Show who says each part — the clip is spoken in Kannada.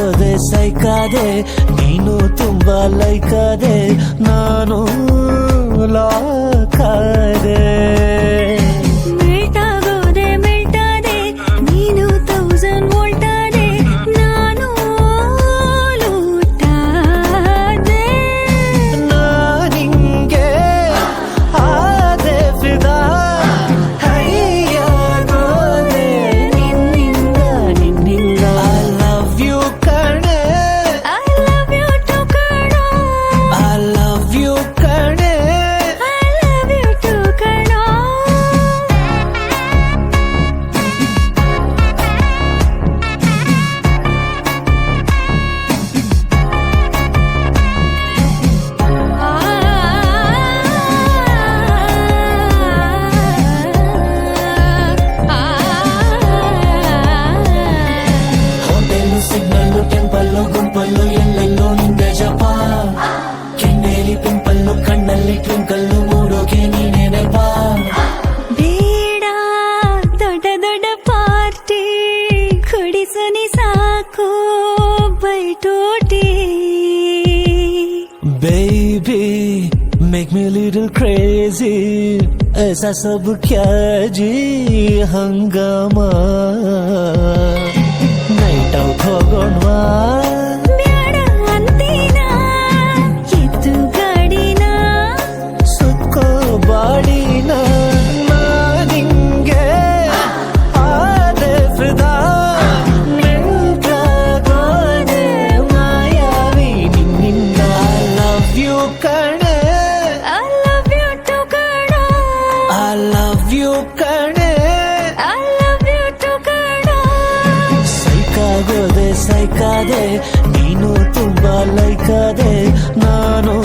Speaker 1: ಆಗೋದೆ ಸೈಕಾದೆ ನೀನು ತುಂಬಾ ಲೈಕಾದೆ ನಾನು ಲಾಕಾದೆ
Speaker 2: ಮೆಲ್ಟಾಗೋದೆ ಮೆಲ್ಟಾದೆ ನೀನು 1000 ವೋಲ್ಟ್ ಆದೆ ನಾನು ಲೂಟಾದೆ
Speaker 1: ನಾನಿಂಗೆ ಆದೆ ಫಿದಾ ಹೈಯಾಗೋದೆ ನಿನ್ನಿಂದ I love you ಕಣೆ
Speaker 2: I love you too ಕಣೋ
Speaker 1: I love you ಕಣೆ
Speaker 2: I love you too ಕಣೋ
Speaker 1: ಹೋಟೆಲ್ಲು ಸಿಗ್ನಲ್ಲು ಟೆಂಪಲ್ಲು ಗುಂಪಲ್ಲು ಎಲ್ಲೆಲ್ಲೋ ನಿಂದೆ ಜಪ ಕೆನ್ನೇಲಿ ಪಿಂಪಲ್ಲು ಕಣ್ಣಲ್ಲಿ ಟ್ವಿಂಕಲ್ಲು ಮೂಡೋಕೆ ನೀನೇ ನೆಪ
Speaker 2: ಬೇಡ ದೊಡ್ಡ ದೊಡ್ಡ ಪಾರ್ಟಿ ಕುಡಿಸನಿ ಸಾಕು ಬೈಟೋಟಿ
Speaker 1: baby make me little crazy ऐसा सब क्या जी हंगामा ನೈಟ್ ಔಟ್ ಹೋಗೋಣವಾ
Speaker 2: ಬ್ಯಾಡ ಅಂತೀನ ಎತ್ತು ಗಾಡಿನ
Speaker 1: ಸುಕ್ಕೋ ಬಾಡಿನ ನಾನಿಂಗೆ ಆದೆ ಫಿದಾ ಮೆಂಟಾಗೋದೆ ಮಾಯಾವಿ ನಿನ್ನಿಂದ I love you ಕಣೆ
Speaker 2: I love you too ಕಣೋ
Speaker 1: I love you ಕಣೆ
Speaker 2: I love you too ಕಣೋ
Speaker 1: ಸೈಕಾಗೋದೆ ಸೈಕಾದೆ ನೀನು ತುಂಬಾ ಲೈಕಾದೆ ನಾನು